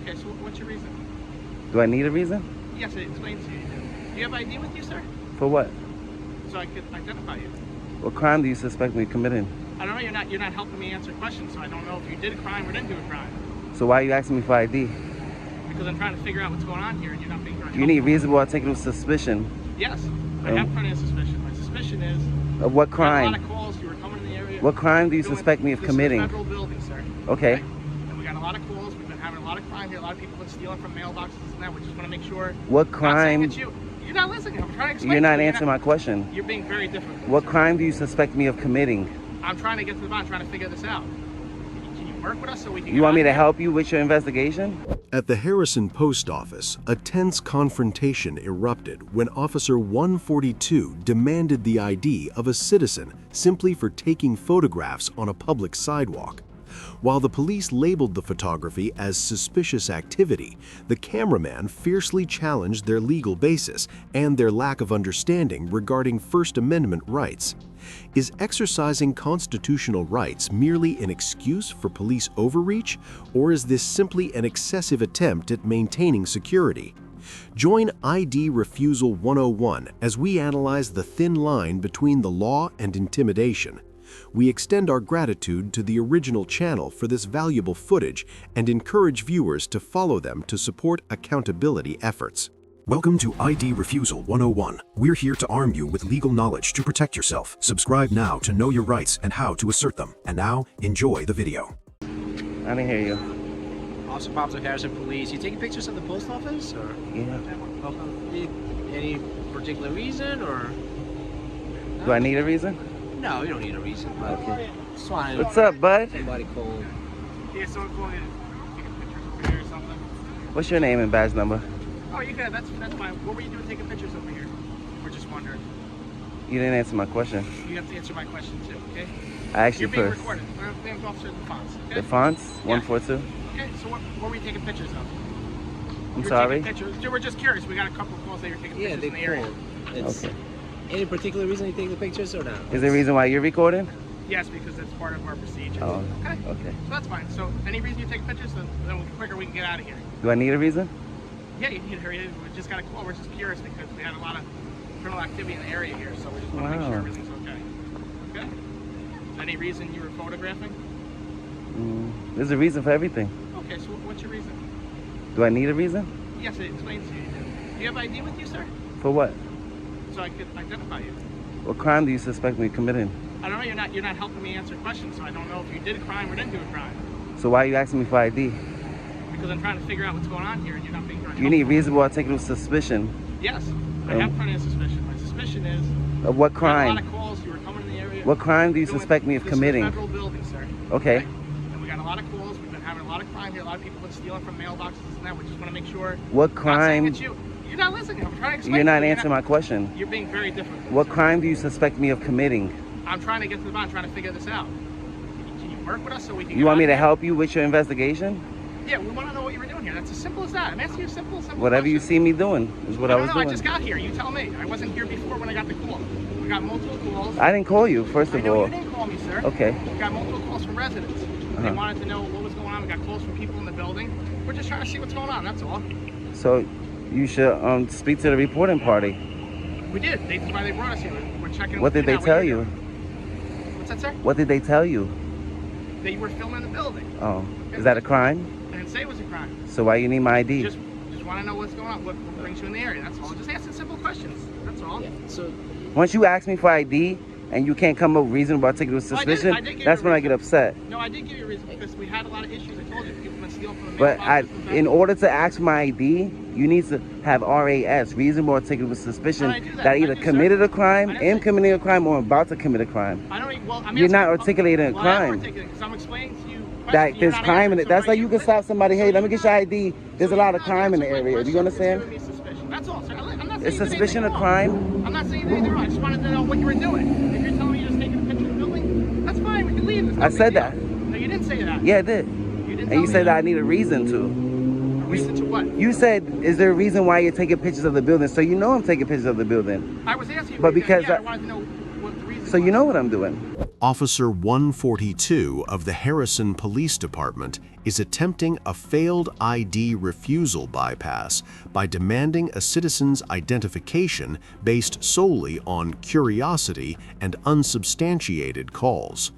Okay, so what's your reason? Do I need a reason? Yes, it explains to you. Do you have ID with you, sir? For what? So I could identify you. What crime do you suspect me of committing? I don't know, you're not helping me answer questions, so I don't know if you did a crime or didn't do a crime. So why are you asking me for ID? Because I'm trying to figure out what's going on here and you're not being very You need helpful. reasonable articulable suspicion. Yes, I have plenty of suspicion. My suspicion is Of what you got crime? a lot of calls, you were coming in the area. What crime do you suspect me of committing? This is a federal building, sir. Okay. And we got a lot of calls, we've been having a lot of crime here, a lot of people have been stealing from mailboxes and that. We just want to make sure. What I'm not saying crime? it's you. You're not listening, I'm trying to explain. You're not to you. answering my question. You're being very difficult. What sir. crime do you suspect me of committing? I'm trying to get to the bottom, trying to figure this out. Can you work with us so we can You want me to help? help you with your investigation? At the Harrison Post Office, a tense confrontation erupted when Officer 142 demanded the ID of a citizen simply for taking photographs on a public sidewalk. While the police labeled the photography as suspicious activity, the cameraman fiercely challenged their legal basis and their lack of understanding regarding First Amendment rights. Is exercising constitutional rights merely an excuse for police overreach, or is this simply an excessive attempt at maintaining security? Join ID Refusal 101 as we analyze the thin line between the law and intimidation. We extend our gratitude to the original channel for this valuable footage and encourage viewers to follow them to support accountability efforts. Welcome to ID Refusal 101. We're here to arm you with legal knowledge to protect yourself. Subscribe now to know your rights and how to assert them. And now, enjoy the video. I didn't hear you. Officer Pops of Harrison Police. You taking pictures of the post office, or Yeah. any particular reason, or? Do I need a reason? No, you don't need a reason. But Okay. just wanted What's up, bud? somebody called. Yeah, someone calling you to take pictures over here or something. What's your name and badge number? Oh, you can, that's fine. What were you doing taking pictures over here? We're just wondering. You didn't answer my question. You have to answer my question too, okay? I asked you You're being first. recorded. My name's Officer DeFonts, okay? The fonts? 142? Okay, so what were you taking pictures of? I'm You were sorry? taking pictures. Dude, we're just curious. We got a couple of calls that you're taking Yeah, pictures they in the area. called. It's, Okay. Any particular reason you take the pictures, or not? Is there a reason why you're recording? Yes, because that's part of our procedure. Oh, Okay. okay. So that's fine. So any reason you take pictures, then quicker we can get out of here. Do I need a reason? Yeah, you need to hurry. We just got a call. We're just curious because we had a lot of criminal activity in the area here, so we just want to make Wow. sure everything's okay. Okay? Any reason you were photographing? There's a reason for everything. Okay, so what's your reason? Do I need a reason? Yes, it explains to you. Do you have ID with you, sir? For what? So I could identify you. What crime do you suspect me of committing? I don't know. You're not helping me answer questions, so I don't know if you did a crime or didn't do a crime. So why are you asking me for ID? Because I'm trying to figure out what's going on here, and you're not being very You need helpful. reasonable articulable suspicion. Yes, I have plenty of suspicion. My suspicion is Of what you got a lot crime? of calls. You were coming in the area. What crime do you doing- suspect me of this committing? Is a federal building, sir. Okay. And we got a lot of calls. We've been having a lot of crime here. A lot of people have been stealing from mailboxes and that. We just want to make sure. What I'm not saying crime? it's you. You're not listening. I'm trying to explain. You're not to you. answering my question. You're being very difficult. What sir. crime do you suspect me of committing? I'm trying to get to the bottom, trying to figure this out. Can you work with us so we can? You want me to help you with your investigation? Yeah, we want to know what you were doing here. That's as simple as that. I'm asking you a simple Whatever you question. see me doing is what I was I doing. just got here. You tell me. I wasn't here before when I got the call. We got multiple calls. I didn't call you, first I of know all. you didn't call me, sir. Okay. We got multiple calls from residents. They wanted to know what was going on. We got calls from people in the building. We're just trying to see what's going on. That's all. So you should speak to the reporting party. We did. That's why they brought us here. We're checking. What did they out tell you're you? doing. What's that, sir? What did they tell you? That you were filming the building. Oh, is that a crime? I didn't say it was a crime. So why you need my ID? Just want to know what's going on. What brings you in the area? That's all. Just asking simple questions. That's all. Yeah. So Once you ask me for ID and you can't come up with reasonable articulable Well, I did suspicion, give you that's a when I reason. get upset. No, I did give you a reason because we had a lot of issues. I told you people have been stealing from the But mailboxes. in order to ask for my ID, you need to have RAS, reasonable articulable suspicion, I do that. that I either do, sir. committed a crime, I didn't am say- committing a crime, or about to commit a crime. I don't. Well, I'm You're asking- not articulating a well, I am crime. articulating because I'm explaining to you. That questions, there's you're not crime in answering. it. That's So like you can stop somebody. Hey, let me get your ID. There's a lot of crime in the area. Do you understand? That's all, sir. I'm not saying Is you did suspicion a anything crime? wrong. I'm not saying you did anything wrong. I just wanted to know what you were doing. If you're telling me you're just taking a picture of the building, that's fine. We can leave. There's no I big said deal. that. No, you didn't say that. Yeah, I did. You didn't And tell you me said that I need a reason to. A reason to what? You said, is there a reason why you're taking pictures of the building? So you know I'm taking pictures of the building. I was asking you. But because yeah, I- I wanted to know what the reason So you was. know what I'm doing. Officer 142 of the Harrison Police Department is attempting a failed ID refusal bypass by demanding a citizen's identification based solely on curiosity and unsubstantiated calls.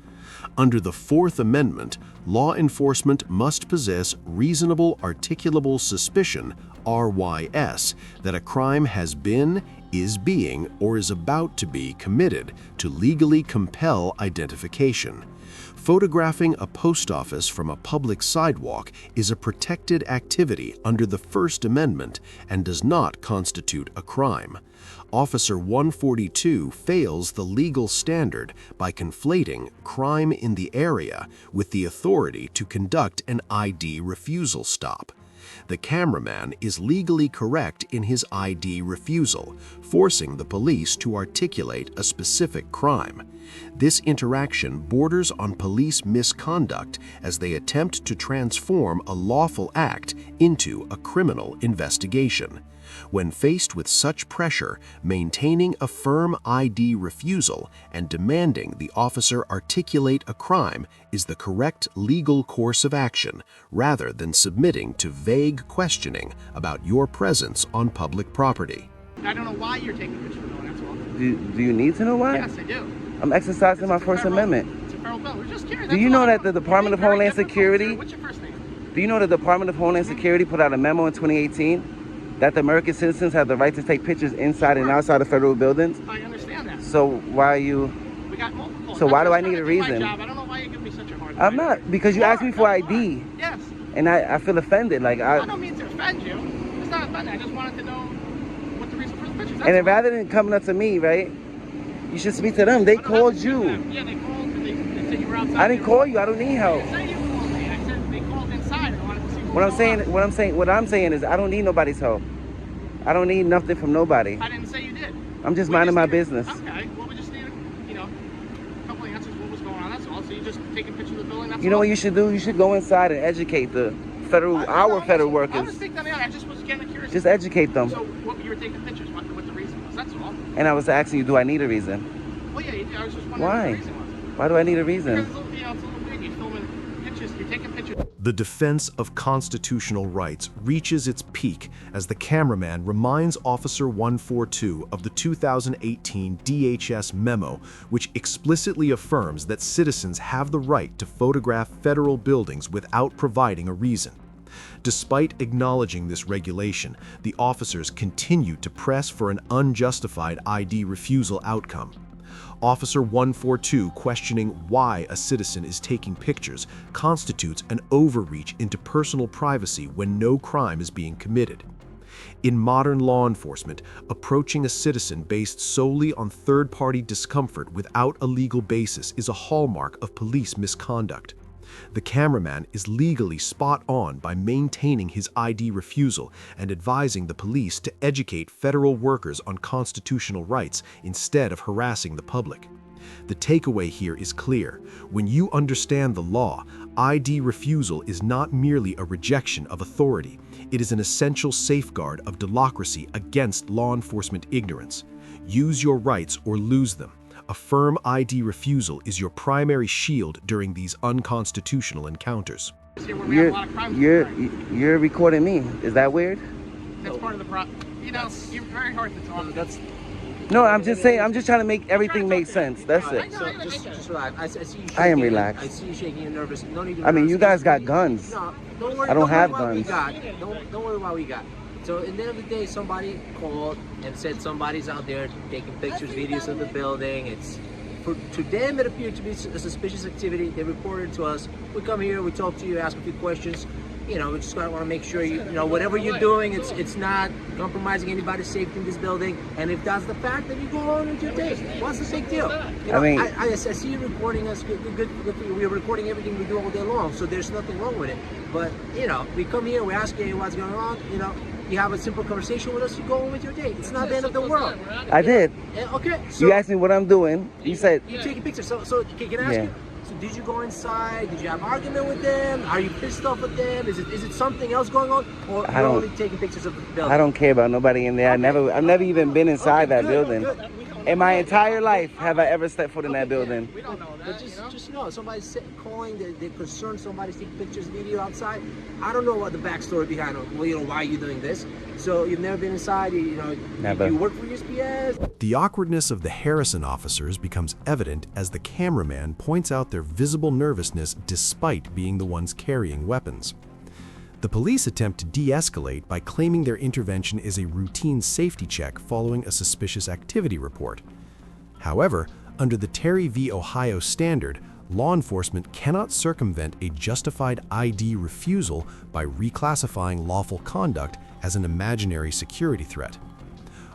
Under the Fourth Amendment, law enforcement must possess reasonable articulable suspicion, RYS, that a crime has been, is being, or is about to be committed to legally compel identification. Photographing a post office from a public sidewalk is a protected activity under the First Amendment and does not constitute a crime. Officer 142 fails the legal standard by conflating crime in the area with the authority to conduct an ID refusal stop. The cameraman is legally correct in his ID refusal, forcing the police to articulate a specific crime. This interaction borders on police misconduct as they attempt to transform a lawful act into a criminal investigation. When faced with such pressure, maintaining a firm ID refusal and demanding the officer articulate a crime is the correct legal course of action, rather than submitting to vague questioning about your presence on public property. I don't know why you're taking pictures of the that's all. Do you need to know why? Yes, I do. I'm exercising my First Amendment. It's a federal bill. We're just curious. Do you know that the Department of Homeland Security... What's your first name? Do you know the Department of Homeland Security put out a memo in 2018 that the American citizens have the right to take pictures inside and outside of federal buildings? I understand that. So why are you... We got multiple. So why do I need a reason? I don't know why you give me such a hard time. I'm not, because you asked me for ID. Yes. And I feel offended. Like I don't mean to offend you. It's not offending. I just wanted to know what the reason for the pictures. And then rather than coming up to me, right, you should speak to them. They called you. Yeah, they called. They said you were outside. I didn't call you. I don't need help. I didn't say you called me. I said they called inside. I wanted to see What I'm saying is I don't need nobody's help. I don't need nothing from nobody. I didn't say you did. I'm just minding my business. Okay. Well, we just need, a couple of answers. What was going on? That's all. So you just taking pictures of the building. That's You know all? what you should do? You should go inside and educate the federal I workers. was thinking, I just was getting curious. Just educate them. So what you were taking pictures? What the reason was? That's all. And I was asking you, do I need a reason? Well, yeah. I was just wondering Why? what the reason was. Why do I need a reason? Because it's a little weird. You're filming pictures. You're taking pictures. The defense of constitutional rights reaches its peak as the cameraman reminds Officer 142 of the 2018 DHS Memo, which explicitly affirms that citizens have the right to photograph federal buildings without providing a reason. Despite acknowledging this regulation, the officers continue to press for an unjustified ID refusal outcome. Officer 142 questioning why a citizen is taking pictures constitutes an overreach into personal privacy when no crime is being committed. In modern law enforcement, approaching a citizen based solely on third-party discomfort without a legal basis is a hallmark of police misconduct. The cameraman is legally spot on by maintaining his ID refusal and advising the police to educate federal workers on constitutional rights instead of harassing the public. The takeaway here is clear. When you understand the law, ID refusal is not merely a rejection of authority. It is an essential safeguard of democracy against law enforcement ignorance. Use your rights or lose them. A firm ID refusal is your primary shield during these unconstitutional encounters. You're recording me. Is that weird? That's part of the problem. You're very hard to talk. No, I'm just saying. I'm just trying to make everything make sense. That's it. So just relax. I see you shaking. I am relaxed. I see you shaking. You're nervous. Don't even. I mean, you guys got guns. No, don't worry. I don't have worry guns. What we got. Don't worry what we got. So at the end of the day, somebody called and said somebody's out there taking pictures, videos of the building. To them, it appeared to be a suspicious activity. They reported to us. We come here, we talk to you, ask a few questions. We just want to make sure whatever you're doing, it's not compromising anybody's safety in this building. And if that's the fact, then you go on with your day. What's the big deal? I see you recording us. Good. We're recording everything we do all day long, so there's nothing wrong with it. But we come here, we ask you what's going on. You have a simple conversation with us, you go on with your day. It's not the end of the world. I did. Okay. So you asked me what I'm doing. You said... You're taking pictures. So can I ask you, so did you go inside? Did you have an argument with them? Are you pissed off with them? Is it something else going on? Or you're only taking pictures of the building? I don't care about nobody in there. Okay. I've never even been inside that building. Good. In my entire life, have I ever stepped foot in that building? We don't know that. But just know, somebody's calling, they're concerned, somebody's taking pictures, video outside. I don't know what the backstory behind it. Well, why are you doing this? So you've never been inside, Never. You work for USPS? The awkwardness of the Harrison officers becomes evident as the cameraman points out their visible nervousness despite being the ones carrying weapons. The police attempt to de-escalate by claiming their intervention is a routine safety check following a suspicious activity report. However, under the Terry v. Ohio standard, law enforcement cannot circumvent a justified ID refusal by reclassifying lawful conduct as an imaginary security threat.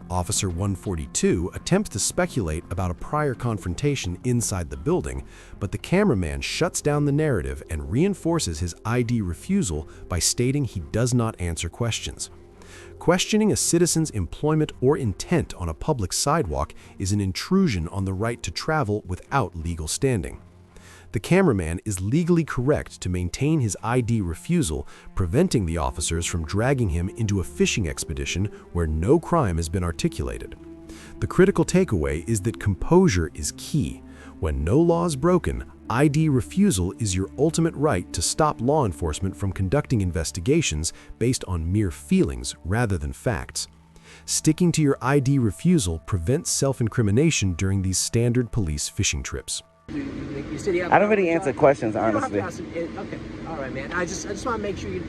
Officer 142 attempts to speculate about a prior confrontation inside the building, but the cameraman shuts down the narrative and reinforces his ID refusal by stating he does not answer questions. Questioning a citizen's employment or intent on a public sidewalk is an intrusion on the right to travel without legal standing. The cameraman is legally correct to maintain his ID refusal, preventing the officers from dragging him into a fishing expedition where no crime has been articulated. The critical takeaway is that composure is key. When no law is broken, ID refusal is your ultimate right to stop law enforcement from conducting investigations based on mere feelings rather than facts. Sticking to your ID refusal prevents self-incrimination during these standard police fishing trips. You said you have I don't really answer questions, You don't have honestly. to answer it. Okay, all right, man. I just want to make sure you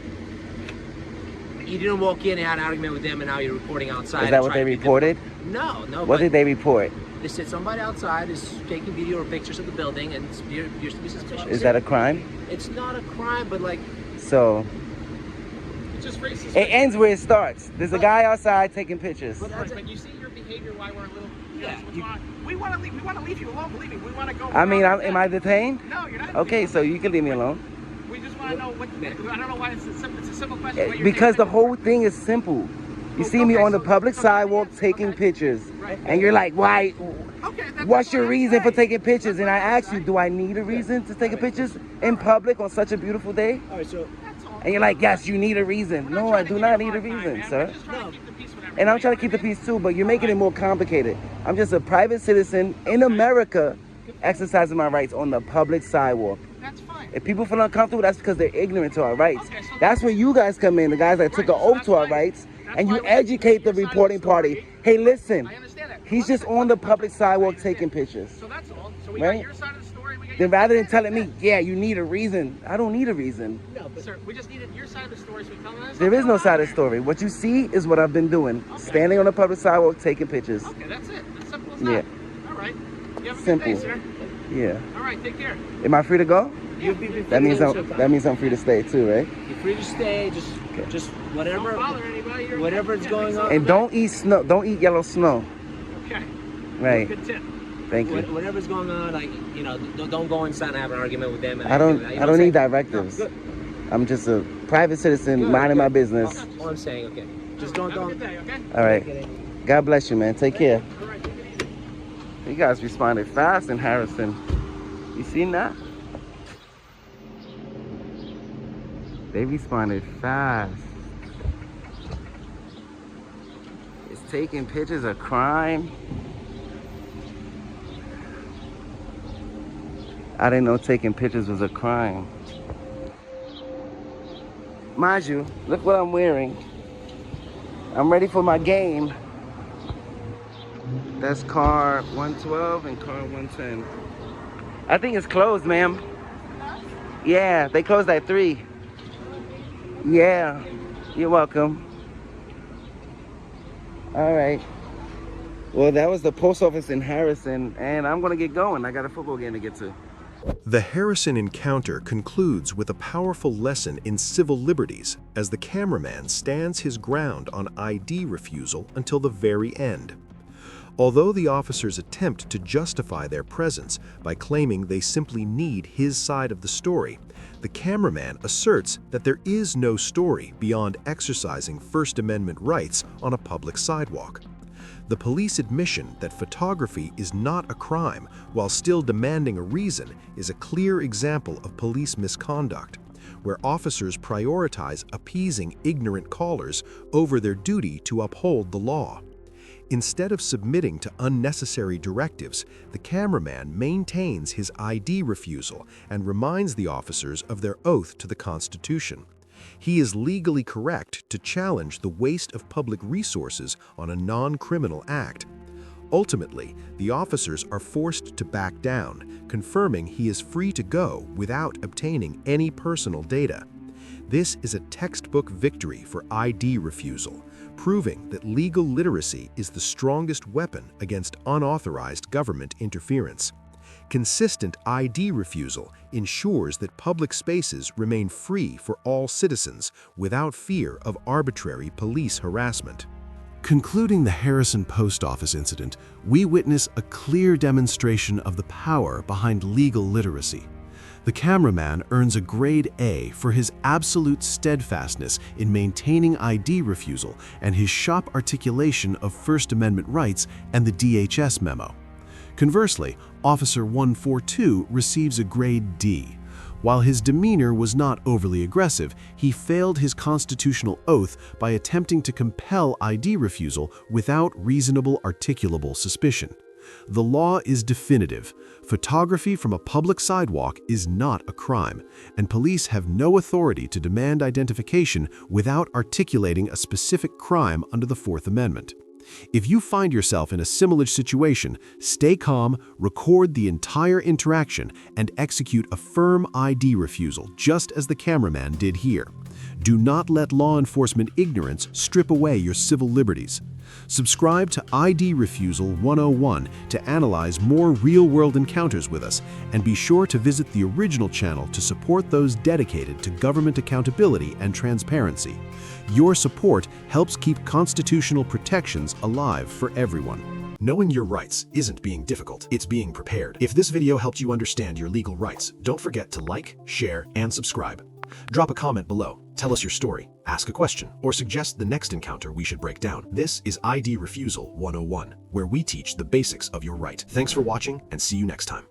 didn't walk in and had an argument with them, and now you're reporting outside. Is that what they reported? No. What did they report? They said somebody outside is taking video or pictures of the building and appears to be suspicious. Is that a crime? It's not a crime, but like. So, It's just racist. it ends where it starts. There's a guy outside taking pictures. But you see your behavior, why we're a little. Yeah, What's wrong. We want to leave. We want to leave you alone. Believe me, we want to go. I mean, around am I detained? No, you're not. Okay, so you can leave me alone. We just want to know what. I don't know why it's a simple question. What you're Because the taking whole thing is simple. You see me on the public sidewalk taking pictures, and you're like, why? Okay, What's your reason for taking pictures? And I ask you, do I need a reason to take pictures in public on such a beautiful day? All right, so. And you're like, yes, you need a reason. No, I do not need a reason, sir. And I'm trying to keep the peace too, but you're making it more complicated. I'm just a private citizen in America exercising my rights on the public sidewalk. That's fine. If people feel uncomfortable, that's because they're ignorant to our rights. That's where you guys come in, the guys that took an oath to our rights, and you educate the reporting party. Hey, listen, I understand that. he's just on the public sidewalk taking pictures. So that's all. So we Right? got your side of the story. We got Then rather than telling me, yeah, you need a reason, I don't need a reason. No, but sir, we just needed your side of the story. So we tell them. There is no side of the story. What you see is what I've been doing. Standing on the public sidewalk taking pictures. Okay, that's it. As simple as Yeah. that. All right. You have a Simple. good day, sir. Yeah. All right, take care. Am I free to go? You'll be That means I'm free to stay too, right? You're free to stay. Just whatever. Don't bother anybody. You're Whatever's yeah, going on. And don't eat snow. Don't eat yellow snow. Okay. Right. Good tip. Thank you. Whatever's going on, like don't go inside and have an argument with them. And I don't you know need what I'm saying? directives. No, good. I'm just a private citizen minding my business. All I'm saying, okay. Just don't. Have a good day, okay? All right. God bless you, man. Take care. All right, take it easy. You guys responded fast in Harrison. You seen that? They responded fast. Is taking pictures a crime? I didn't know taking pictures was a crime. Mind you, look what I'm wearing. I'm ready for my game. That's car 112 and car 110. I think it's closed, ma'am. Yeah, they closed at 3. Yeah, you're welcome. All right. Well, that was the post office in Harrison, and I'm gonna get going. I got a football game to get to. The Harrison encounter concludes with a powerful lesson in civil liberties as the cameraman stands his ground on ID refusal until the very end. Although the officers attempt to justify their presence by claiming they simply need his side of the story, the cameraman asserts that there is no story beyond exercising First Amendment rights on a public sidewalk. The police admission that photography is not a crime while still demanding a reason is a clear example of police misconduct, where officers prioritize appeasing ignorant callers over their duty to uphold the law. Instead of submitting to unnecessary directives, the cameraman maintains his ID refusal and reminds the officers of their oath to the Constitution. He is legally correct to challenge the waste of public resources on a non-criminal act. Ultimately, the officers are forced to back down, confirming he is free to go without obtaining any personal data. This is a textbook victory for ID refusal, proving that legal literacy is the strongest weapon against unauthorized government interference. Consistent ID refusal ensures that public spaces remain free for all citizens without fear of arbitrary police harassment. Concluding the Harrison Post Office incident, we witness a clear demonstration of the power behind legal literacy. The cameraman earns a grade A for his absolute steadfastness in maintaining ID refusal and his sharp articulation of First Amendment rights and the DHS Memo. Conversely, Officer 142 receives a grade D. While his demeanor was not overly aggressive, he failed his constitutional oath by attempting to compel ID refusal without reasonable articulable suspicion. The law is definitive. Photography from a public sidewalk is not a crime, and police have no authority to demand identification without articulating a specific crime under the Fourth Amendment. If you find yourself in a similar situation, stay calm, record the entire interaction, and execute a firm ID refusal, just as the cameraman did here. Do not let law enforcement ignorance strip away your civil liberties. Subscribe to ID Refusal 101 to analyze more real-world encounters with us, and be sure to visit the original channel to support those dedicated to government accountability and transparency. Your support helps keep constitutional protections alive for everyone. Knowing your rights isn't being difficult, it's being prepared. If this video helped you understand your legal rights, don't forget to like, share, and subscribe. Drop a comment below, tell us your story, ask a question, or suggest the next encounter we should break down. This is ID Refusal 101, where we teach the basics of your right. Thanks for watching, and see you next time.